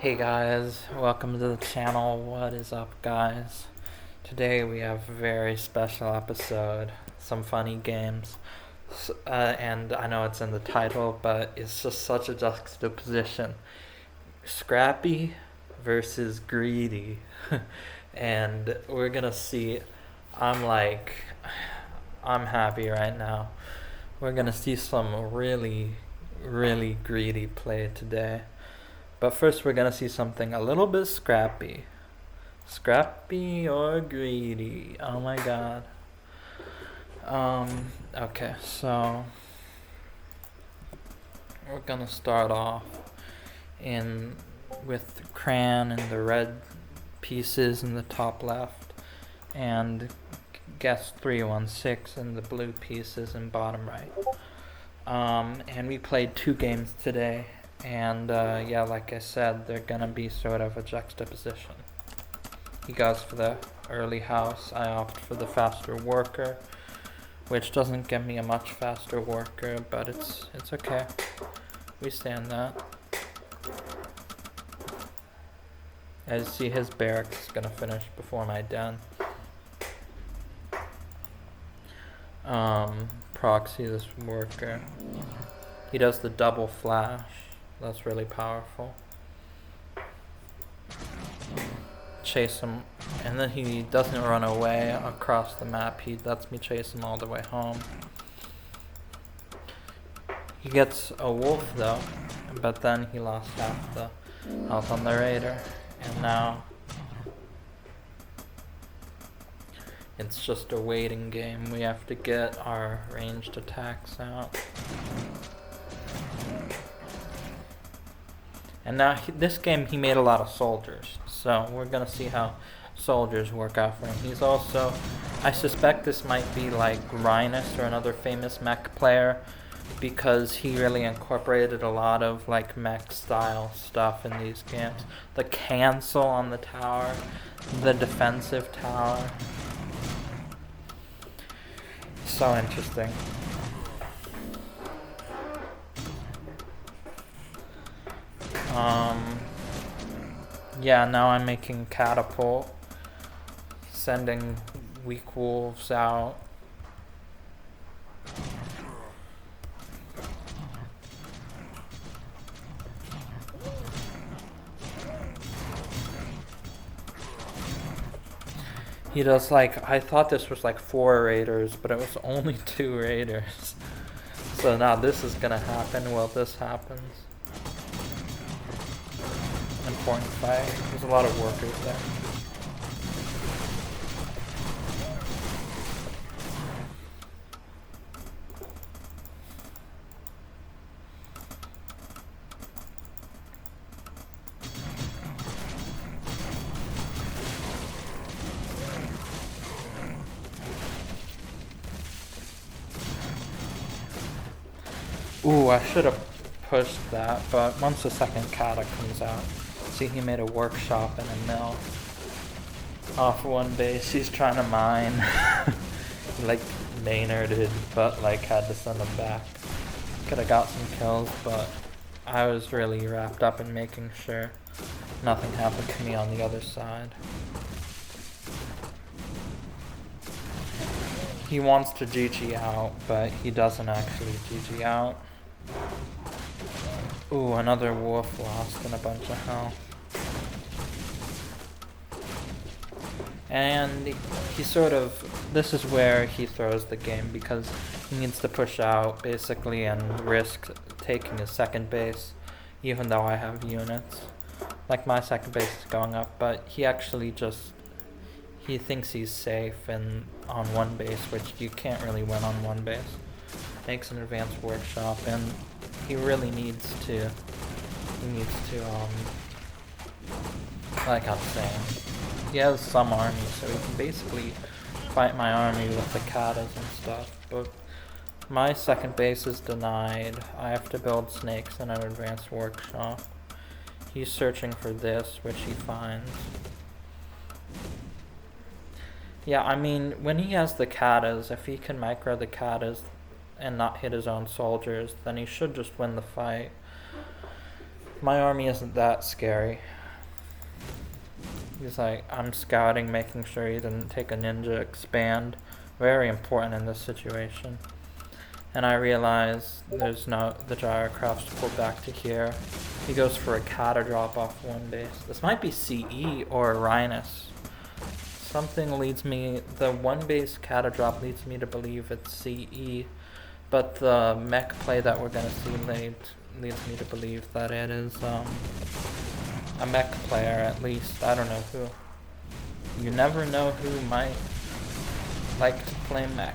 Hey guys, welcome to the channel. What is up, guys? Today we have a very special episode, some funny games, and I know it's in the title, but it's just such a juxtaposition. Scrappy versus Greedy. And we're gonna see, I'm like, I'm happy right now. We're gonna see some really, really greedy play today. But first we're gonna see something a little bit scrappy. Scrappy or greedy? Oh my god. Okay, so we're gonna start off in with crayon and the red pieces in the top left, and guess 316 in the blue pieces in bottom right. And we played 2 games today, and yeah, like I said, they're gonna be sort of a juxtaposition. He goes for the early house. I opt for the faster worker, which doesn't give me a much faster worker, but it's okay. We stand that. As you see, his barracks is gonna finish before my den. Proxy this worker. He does the double flash. That's really powerful. Chase him, and then he doesn't run away across the map. He lets me chase him all the way home. He gets a wolf though, but then he lost half the health on the raider, and now it's just a waiting game. We have to get our ranged attacks out. And now this game he made a lot of soldiers, so we're gonna see how soldiers work out for him. He's also, I suspect this might be like Rhinus or another famous mech player, because he really incorporated a lot of like mech style stuff in these games. The cancel on the tower, the defensive tower. So interesting. Yeah, now I'm making catapult, sending weak wolves out. He does like, I thought this was like 4 raiders, but it was only 2 raiders. So now this is gonna happen while this happens. Important fight. There's a lot of workers there. Ooh, I should have pushed that, but once the second kata comes out, see, he made a workshop and a mill off one base. He's trying to mine. He like Maynarded, but like had to send him back. Could have got some kills, but I was really wrapped up in making sure nothing happened to me on the other side. He wants to GG out, but he doesn't actually GG out. Ooh, another wolf lost and a bunch of health. And he sort of, this is where he throws the game, because he needs to push out basically and risk taking his second base, even though I have units. Like my second base is going up, but he actually just, he thinks he's safe and on one base, which you can't really win on one base. Makes an advanced workshop, and he really needs to, like I'm saying, he has some army, so he can basically fight my army with the katas and stuff, but my second base is denied. I have to build snakes in an advanced workshop. He's searching for this, which he finds. Yeah, I mean, when he has the katas, if he can micro the katas and not hit his own soldiers, then he should just win the fight. My army isn't that scary. He's like, I'm scouting, making sure he didn't take a ninja expand. Very important in this situation. And I realize there's no, the gyrocraft's pulled back to here. He goes for a cata drop off one base. This might be CE or Rhinus. Something leads me, the one base cata drop leads me to believe it's CE, but the mech play that we're gonna see leads me to believe that it is a mech player at least. I don't know who. You never know who might like to play mech.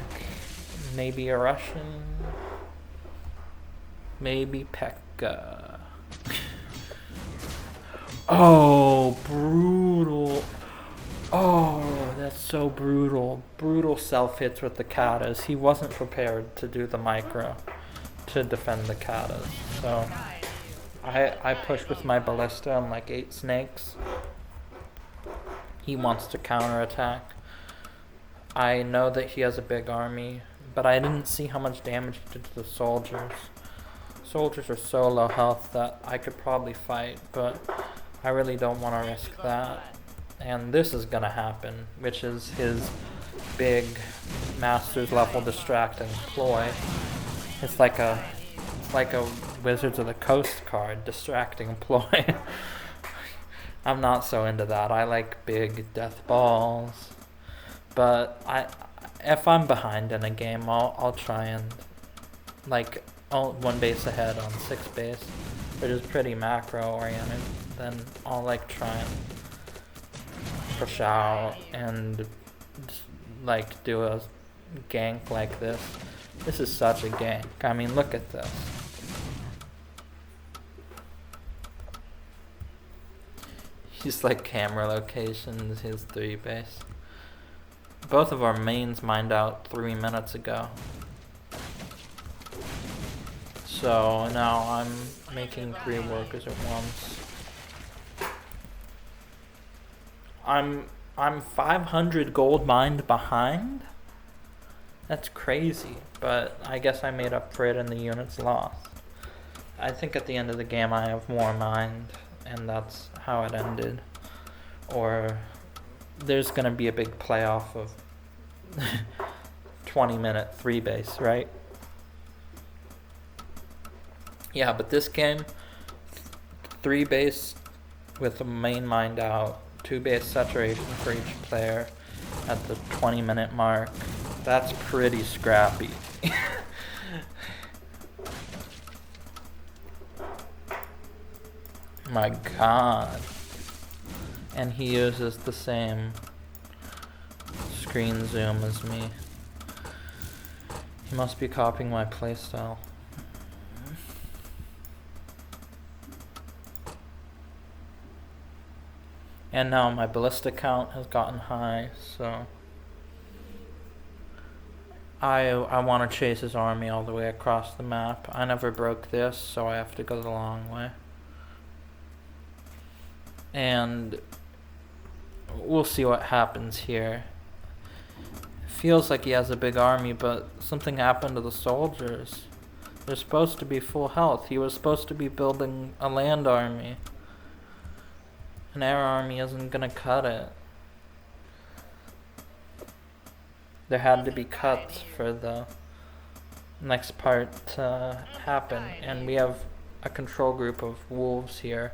Maybe a Russian. Maybe Pekka. Oh, brutal. Oh, that's so brutal. Brutal self-hits with the katas. He wasn't prepared to do the micro to defend the katas. So I pushed with my ballista on like 8 snakes. He wants to counterattack. I know that he has a big army, but I didn't see how much damage he did to the soldiers. Soldiers are so low health that I could probably fight, but I really don't want to risk that. And this is gonna happen, which is his big master's level distracting ploy. It's like a Wizards of the Coast card, distracting ploy. I'm not so into that. I like big death balls. But if I'm behind in a game, I'll try and like one base ahead on 6 base, which is pretty macro oriented. Then I'll like try and push out and just, like do a gank like this. This is such a gank. I mean, look at this. He's like camera locations, his 3 base. Both of our mains mined out 3 minutes ago. So now I'm making 3 workers at once. I'm 500 gold mined behind? That's crazy, but I guess I made up for it in the units lost. I think at the end of the game I have more mined, and that's how it ended. Or there's gonna be a big playoff of 20-minute 3 base, right? Yeah, but this game, 3 base with the main mined out, 2 base saturation for each player at the 20-minute mark. That's pretty scrappy. My god. And he uses the same screen zoom as me. He must be copying my playstyle. And now my ballista count has gotten high, so I want to chase his army all the way across the map. I never broke this, so I have to go the long way. And we'll see what happens here. It feels like he has a big army, but something happened to the soldiers. They're supposed to be full health. He was supposed to be building a land army. An air army isn't gonna cut it. There had to be cuts for the next part to happen, and we have a control group of wolves here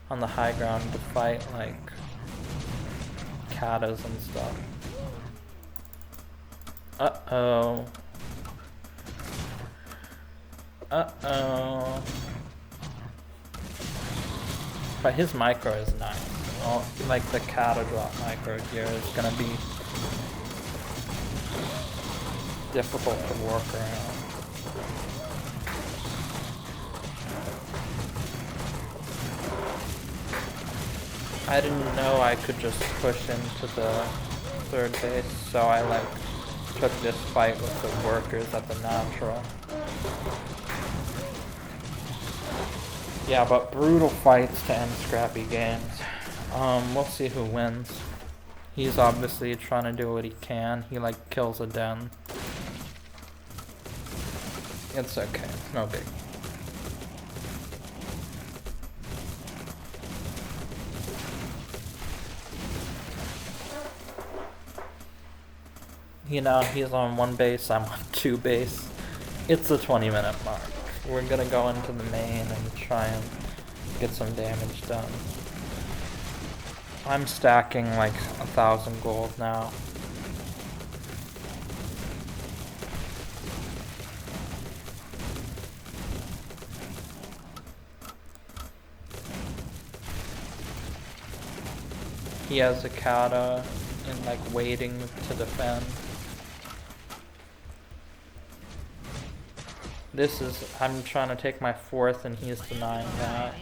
on the high ground to fight like katas and stuff. Uh-oh. Uh-oh. But his micro is nice. Well, like the kata drop micro here is gonna be difficult to work around. I didn't know I could just push into the 3rd base, so I like took this fight with the workers at the natural. Yeah, but brutal fights to end Scrappy games. We'll see who wins. He's obviously trying to do what he can. He like kills a den. It's okay, it's no big. he's on 1 base, I'm on 2 base. It's the 20-minute mark. We're gonna go into the main and try and get some damage done. I'm stacking like 1,000 gold now. He has a kata and like waiting to defend. I'm trying to take my 4th and he's denying that.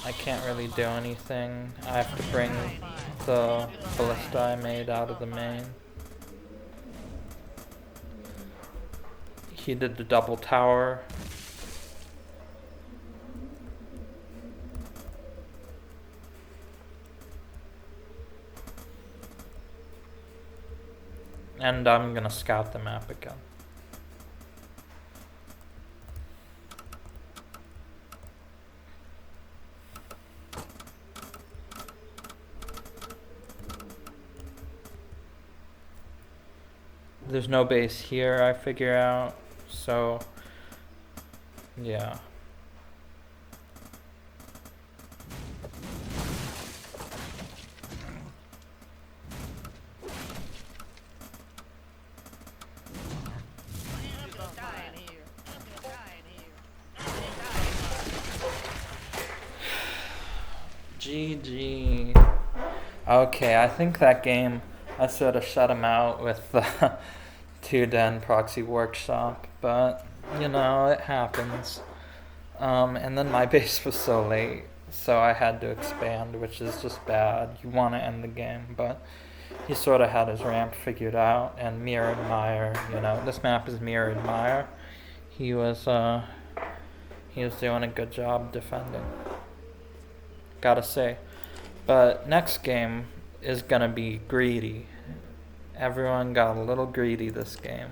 I can't really do anything. I have to bring the ballista I made out of the main. He did the double tower. And I'm gonna scout the map again. There's no base here, I figure out, so yeah. GG. Okay, I think that game I sort of shut him out with the 2-den proxy workshop, but it happens. And then my base was so late, so I had to expand, which is just bad. You want to end the game, but he sort of had his ramp figured out, and Mirror Admire, this map is Mirror Admire. He was doing a good job defending, gotta say. But next game is gonna be greedy. Everyone got a little greedy this game,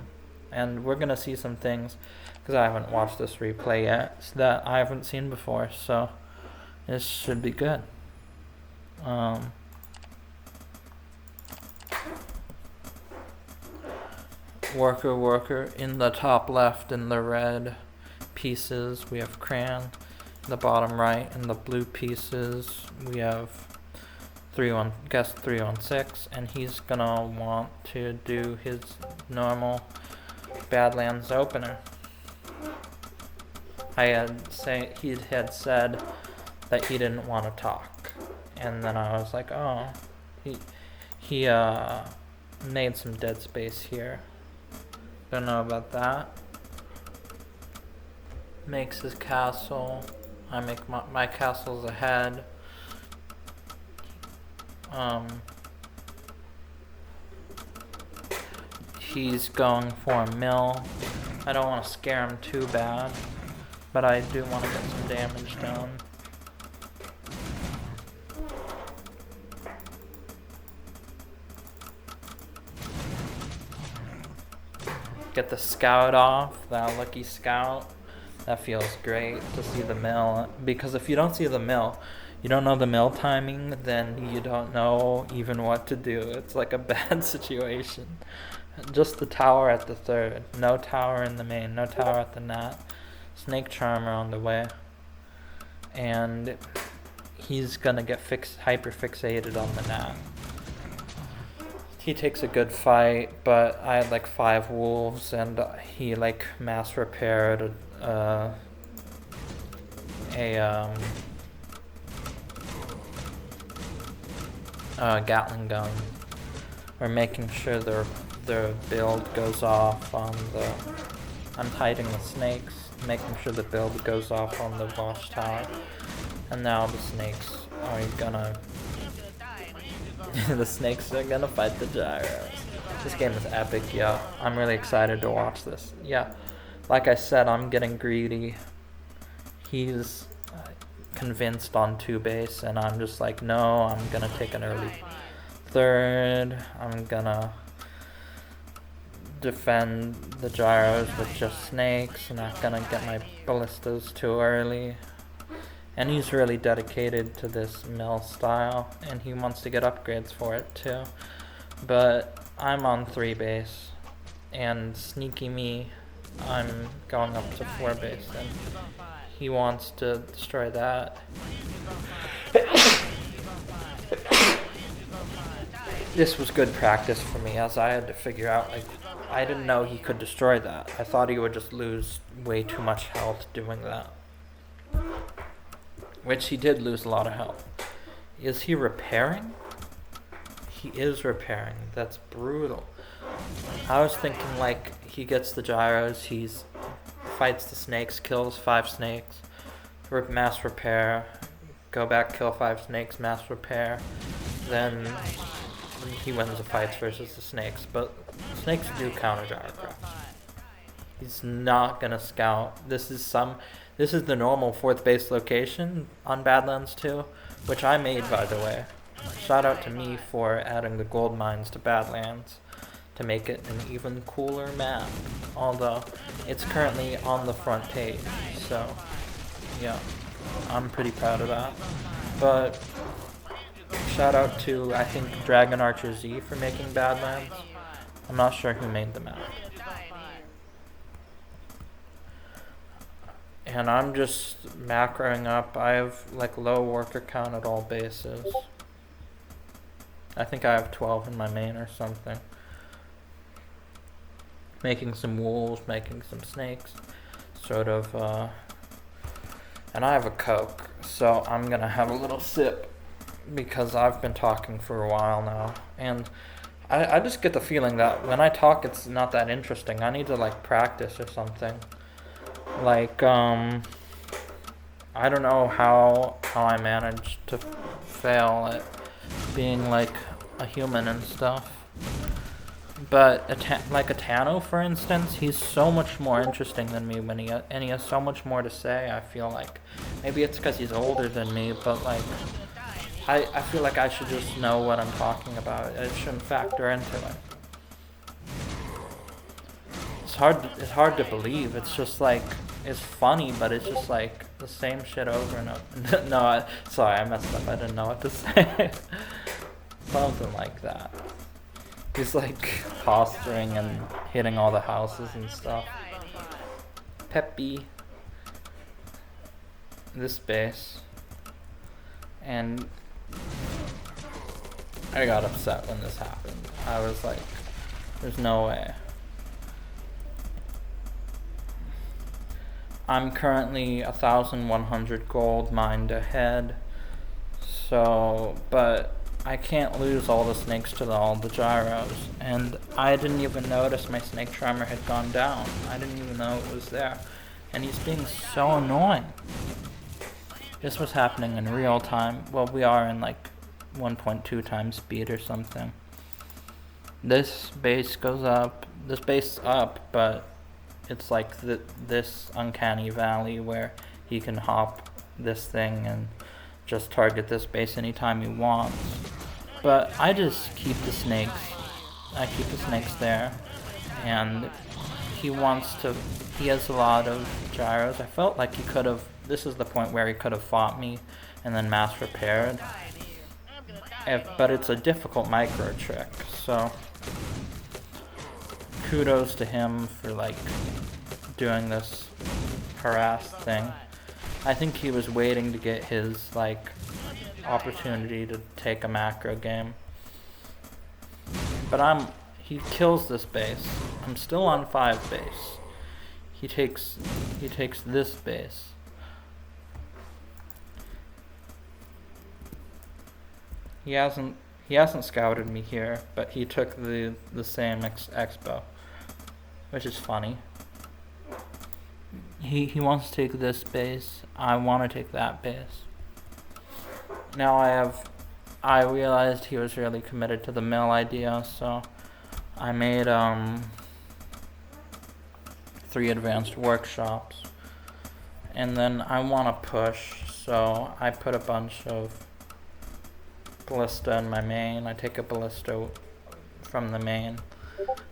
and we're gonna see some things, because I haven't watched this replay yet, that I haven't seen before, so this should be good. Worker in the top left in the red pieces we have Cran. In the bottom right in the blue pieces we have 316, and he's gonna want to do his normal Badlands opener. He had said that he didn't want to talk, and then I was like, oh, he made some dead space here. Don't know about that. Makes his castle. I make my castles ahead. He's going for a mill. I don't want to scare him too bad, but I do want to get some damage done. Get the scout off, that lucky scout. That feels great to see the mill, because if you don't see the mill, you don't know the mill timing, then you don't know even what to do. It's like a bad situation. Just the tower at the 3rd. No tower in the main. No tower at the nat. Snake Charmer on the way. And he's gonna get hyper fixated on the nat. He takes a good fight, but I had like 5 wolves, and he like mass repaired a Gatling gun. We're making sure their build goes off on the... I'm hiding the snakes, making sure the build goes off on the watchtower. And now the snakes are gonna... the snakes are gonna fight the gyros. This game is epic, yeah. I'm really excited to watch this. Yeah, like I said, I'm getting greedy. He's convinced on 2 base, and I'm just like, no, I'm gonna take an early 3rd. I'm gonna defend the gyros with just snakes, and not gonna get my ballistas too early. And he's really dedicated to this mill style, and he wants to get upgrades for it too. But I'm on 3 base, and sneaky me, I'm going up to 4 base, and he wants to destroy that. This was good practice for me, as I had to figure out, like, I didn't know he could destroy that. I thought he would just lose way too much health doing that. Which he did lose a lot of health. Is he repairing? He is repairing. That's brutal. I was thinking, like, he gets the gyros, he's fights the snakes, kills 5 snakes, mass repair, go back, kill 5 snakes, mass repair, then he wins the fights versus the snakes. But snakes do counter gyrocraft. He's not gonna scout. This is the normal 4th base location on Badlands 2, which I made, by the way. Shout out to me for adding the gold mines to Badlands to make it an even cooler map, although it's currently on the front page, so yeah, I'm pretty proud of that. But shout out to, I think, Dragon Archer Z for making Badlands. I'm not sure who made the map. And I'm just macroing up. I have like low worker count at all bases. I think I have 12 in my main or something. Making some wolves, making some snakes, sort of, and I have a Coke, so I'm gonna have a little sip, because I've been talking for a while now, and I just get the feeling that when I talk it's not that interesting. I need to, like, practice or something. Like, I don't know how I managed to fail at being, like, a human and stuff. But like a Tano, for instance, he's so much more interesting than me and he has so much more to say. I feel like maybe it's because he's older than me, but like I feel like I should just know what I'm talking about. It shouldn't factor into it. It's hard to believe. It's just like, it's funny, but it's just like the same shit over and over. No, sorry, I messed up. I didn't know what to say. Something like that. He's like posturing and hitting all the houses and stuff. Peppy. This base. And I got upset when this happened. I was like, there's no way. I'm currently 1,100 gold mined ahead. So, but I can't lose all the snakes to all the gyros, and I didn't even notice my snake charmer had gone down. I didn't even know it was there, and he's being so annoying. This was happening in real time. Well, we are in like 1.2 times speed or something. This base goes up. This base up, but it's like this uncanny valley where he can hop this thing and just target this base anytime he wants. But I just keep the snakes. I keep the snakes there. And he has a lot of gyros. I felt like he could have, this is the point where he could have fought me and then mass repaired. But it's a difficult micro trick, so kudos to him for like doing this harass thing. I think he was waiting to get his like opportunity to take a macro game. But he kills this base. I'm still on 5 base. He takes this base. He hasn't scouted me here, but he took the same expo, which is funny. He wants to take this base. I want to take that base. Now I realized he was really committed to the mill idea, so I made 3 advanced workshops. And then I want to push, so I put a bunch of ballista in my main. I take a ballista from the main,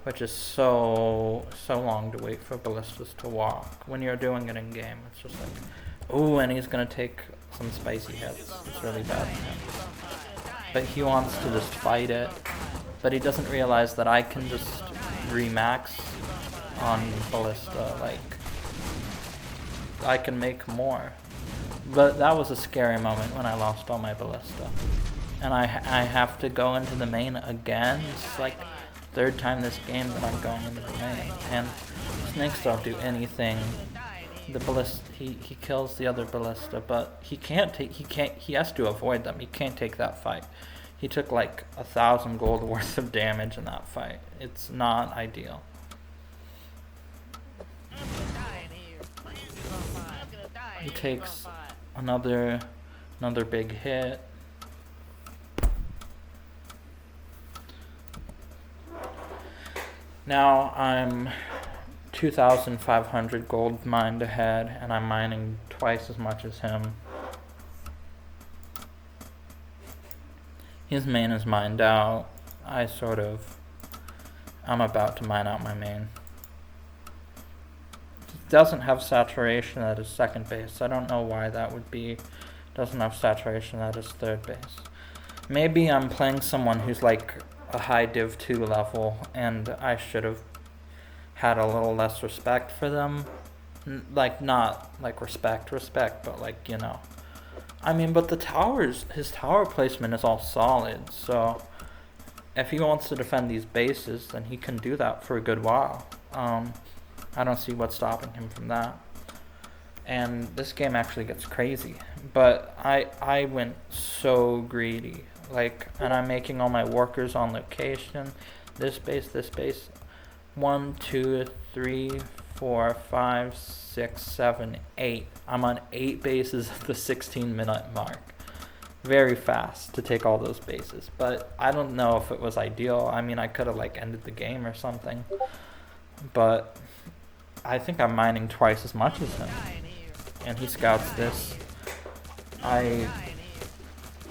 which is so long to wait for ballistas to walk. When you're doing it in game, it's just like, ooh, and he's gonna take some spicy hits. It's really bad for him. But he wants to just fight it, but he doesn't realize that I can just remax on ballista. Like, I can make more. But that was a scary moment when I lost all my ballista. And I have to go into the main again. It's like third time this game that I'm going into the main. And snakes don't do anything. The ballista, he kills the other ballista, but he has to avoid them. He can't take that fight. He took like 1,000 gold worth of damage in that fight. It's not ideal. He takes another big hit. Now I'm 2,500 gold mined ahead, and I'm mining twice as much as him. His main is mined out. I'm about to mine out my main. He doesn't have saturation at his second base. I don't know why that would be. Doesn't have saturation at his third base. Maybe I'm playing someone who's like a high Div 2 level, and I should have had a little less respect for them. Like, not like respect, but like, you know. I mean, but his tower placement is all solid, so if he wants to defend these bases, then he can do that for a good while. I don't see what's stopping him from that. And this game actually gets crazy, but I went so greedy. Like, and I'm making all my workers on location. This base. 1, 2, 3, 4, 5, 6, 7, 8. I'm on 8 bases at the 16-minute mark. Very fast to take all those bases, but I don't know if it was ideal. I mean, I could have like ended the game or something, but I think I'm mining twice as much as him, and he scouts this. I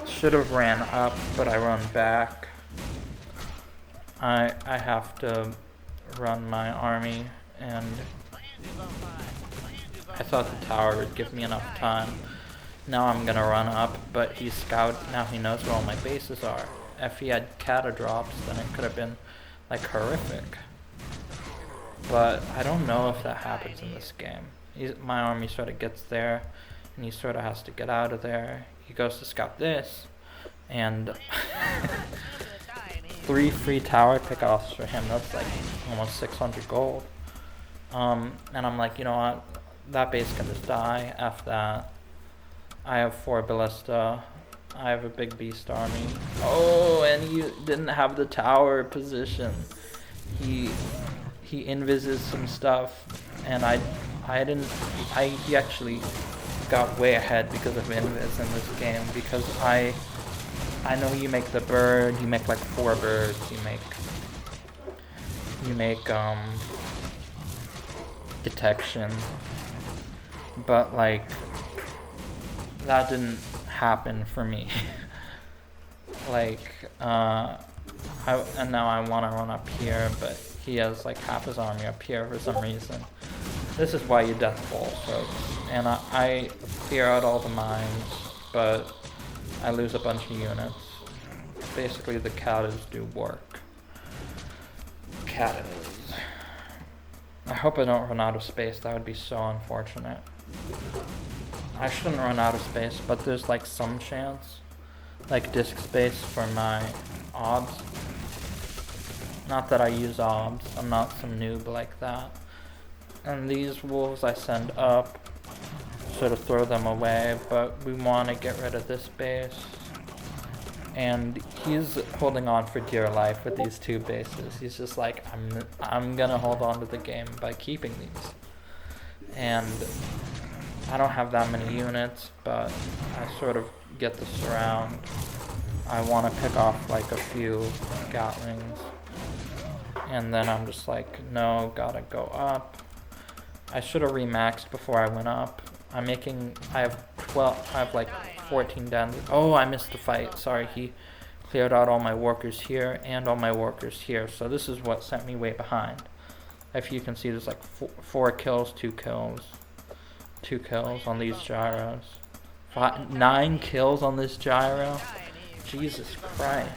should have ran up, but I run back. I have to run my army, and I thought the tower would give me enough time. Now I'm gonna run up, but he's scout. Now he knows where all my bases are. If he had cata drops, then it could have been like horrific. But I don't know if that happens in this game. My army sort of gets there, and he sort of has to get out of there. He goes to scout this, and 3 free tower pickoffs for him. That's like almost 600 gold. And I'm like, you know what? That base can just die. F that. I have 4 ballista. I have a big beast army. Oh, and he didn't have the tower position. He invises some stuff, and he actually got way ahead because of invis in this game, because I know you make the bird, you make like 4 birds, you make detection, but like that didn't happen for me. Like and now I want to run up here, but he has like half his army up here for some reason. This is why you death ball, folks. And I clear out all the mines, but I lose a bunch of units. Basically, the catas do work. Catas. I hope I don't run out of space. That would be so unfortunate. I shouldn't run out of space, but there's like some chance. Like disk space for my obs. Not that I use obs. I'm not some noob like that. And these wolves I send up. Sort of throw them away, but we want to get rid of this base. And he's holding on for dear life with these 2 bases. He's just like, I'm gonna hold on to the game by keeping these. And I don't have that many units, but I sort of get the surround. I want to pick off like a few Gatlings. And then I'm just like, no, gotta go up. I should have remaxed before I went up. I have like 14 dens. Oh, I missed a fight. Sorry, he cleared out all my workers here and all my workers here. So this is what sent me way behind. If you can see, there's like 4 kills, 2 kills. 2 kills on these gyros. 9 kills on this gyro? Jesus Christ.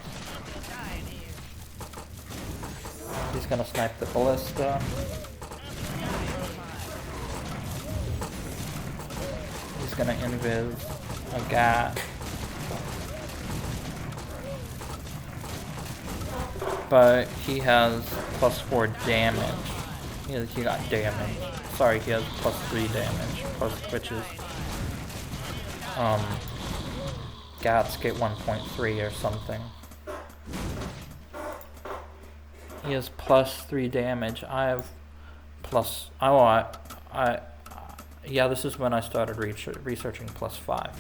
He's gonna snipe the ballista. He's gonna invis a gat. But he has +4 damage. He got damage. Sorry, he has +3 damage, which is Gats get 1.3 or something. He has +3 damage. I have plus. Oh, yeah. This is when I started researching +5.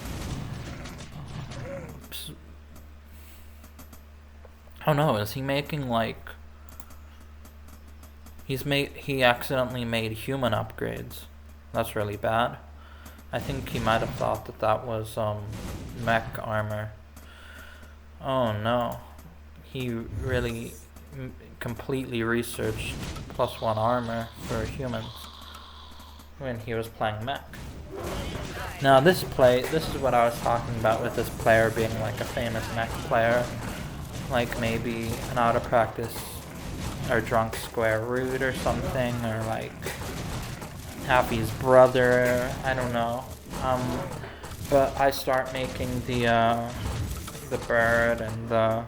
Oh no, is he making like? He accidentally made human upgrades. That's really bad. I think he might have thought that that was mech armor. Oh no. He really completely researched +1 armor for humans when he was playing mech. Now this is what I was talking about with this player being like a famous mech player. Like maybe an out of practice or drunk square root or something, or like Happy's brother, I don't know. But I start making the bird and the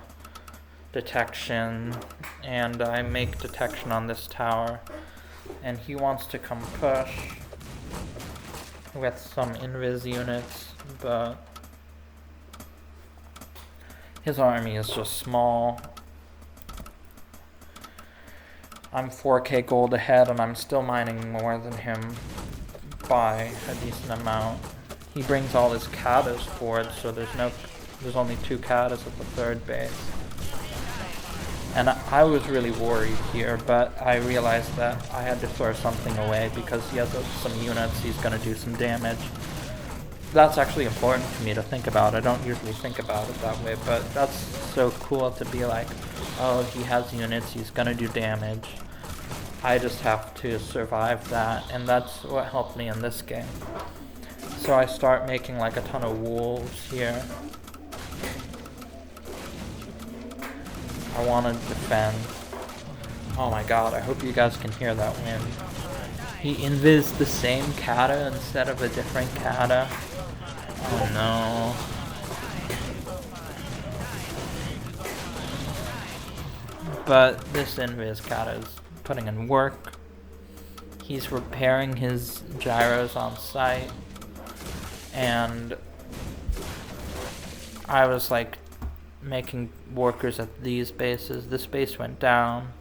detection, and I make detection on this tower, and he wants to come push with some invis units, but his army is just small. I'm 4k gold ahead, and I'm still mining more than him by a decent amount. He brings all his katas forward, so there's only 2 katas at the third base. And I was really worried here, but I realized that I had to throw something away because he has some units, he's going to do some damage. That's actually important to me to think about. I don't usually think about it that way, but that's so cool to be like, oh, he has units, he's going to do damage. I just have to survive that, and that's what helped me in this game. So I start making like a ton of wolves here. I want to defend. Oh my god, I hope you guys can hear that wind. He invis the same kata instead of a different kata. Oh no. But this invis kata is putting in work. He's repairing his gyros on site. And I was like making workers at these bases. This base went down.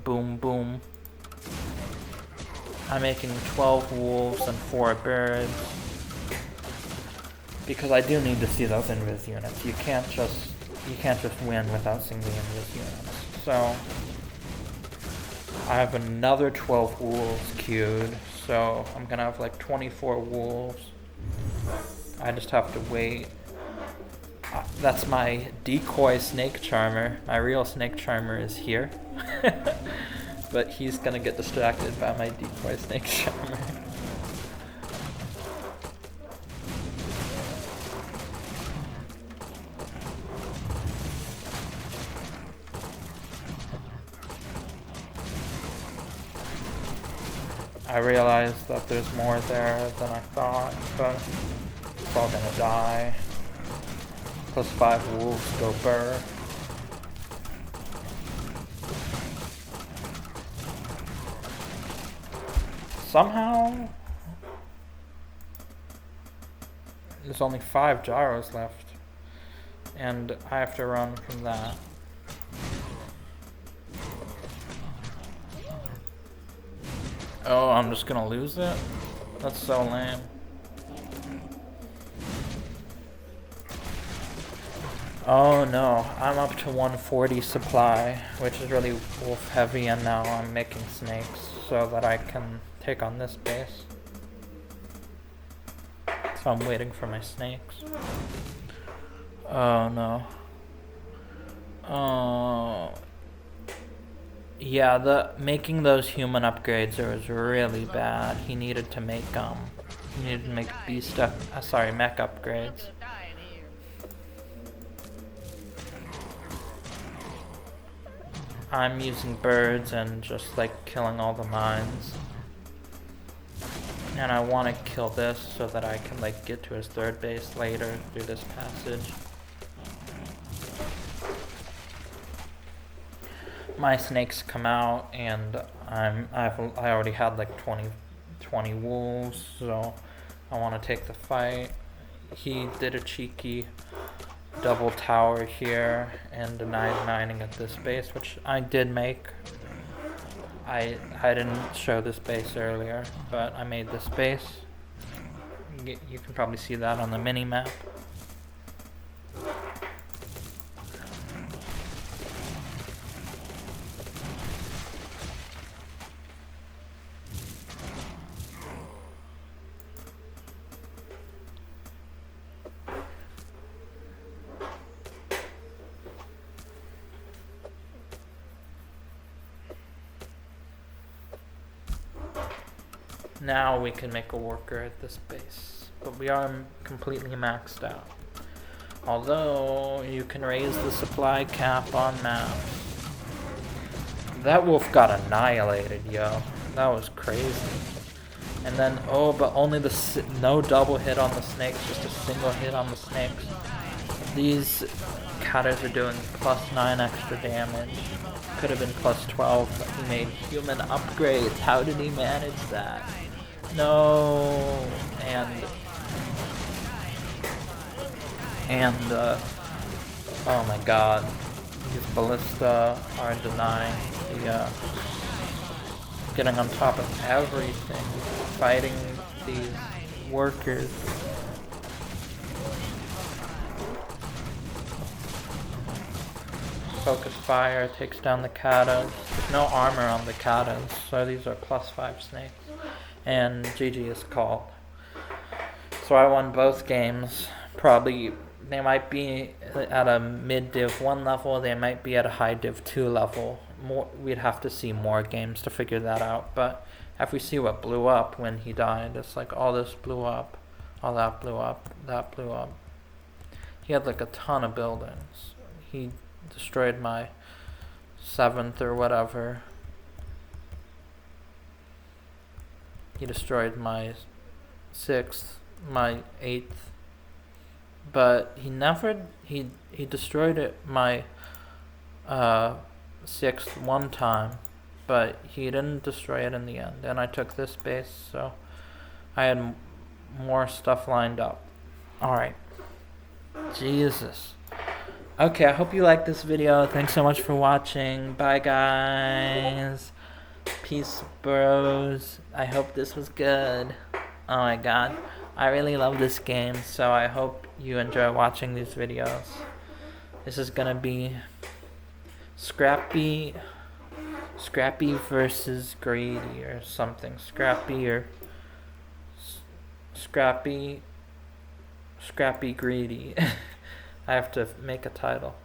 Boom, boom. I'm making 12 wolves and 4 birds. Because I do need to see those invis units. You can't just win without seeing the invis units. So I have another 12 wolves queued. So I'm gonna have like 24 wolves. I just have to wait. That's my decoy snake charmer. My real snake charmer is here. But he's gonna get distracted by my decoy snake charmer. I realized that there's more there than I thought, but it's all gonna die. +5 wolves go burr. Somehow there's only 5 gyros left, and I have to run from that. Oh, I'm just gonna lose it? That's so lame. Oh no, I'm up to 140 supply, which is really wolf heavy, and now I'm making snakes so that I can take on this base. So I'm waiting for my snakes. Oh no. Oh. Yeah, making those human upgrades was really bad. He needed to make mech upgrades. I'm using birds and just like killing all the mines. And I want to kill this so that I can like get to his third base later through this passage. My snakes come out and I already had like 20 wolves, so I want to take the fight. He did a cheeky double tower here and denied mining at this base, which I did make. I didn't show this base earlier, but I made this base. You can probably see that on the mini map. Now we can make a worker at this base, but we are completely maxed out. Although you can raise the supply cap on maps. That wolf got annihilated, yo. That was crazy. And then, oh, but only no double hit on the snakes, just a single hit on the snakes. These cutters are doing +9 extra damage. Could have been +12, but he made human upgrades. How did he manage that? No, and oh my god, these ballista are denying the getting on top of everything, fighting these workers. Focus fire takes down the katas. There's no armor on the katas, so these are +5 snakes. And GG is called. So I won both games. Probably they might be at a mid Div 1 level, they might be at a high Div 2 level. We'd have to see more games to figure that out. But if we see what blew up when he died, it's like all this blew up, all that blew up, that blew up. He had like a ton of buildings. He destroyed my 7th or whatever. He destroyed my 6th, my 8th, but he destroyed my 6th one time, but he didn't destroy it in the end. And I took this base, so I had more stuff lined up. Alright. Jesus. Okay, I hope you liked this video. Thanks so much for watching. Bye, guys. Peace, bros. I hope this was good. Oh my god. I really love this game, so I hope you enjoy watching these videos. This is gonna be Scrappy versus Greedy or something. Scrappy Greedy. I have to make a title.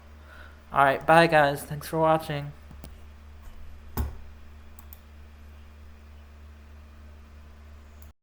Alright, bye guys. Thanks for watching.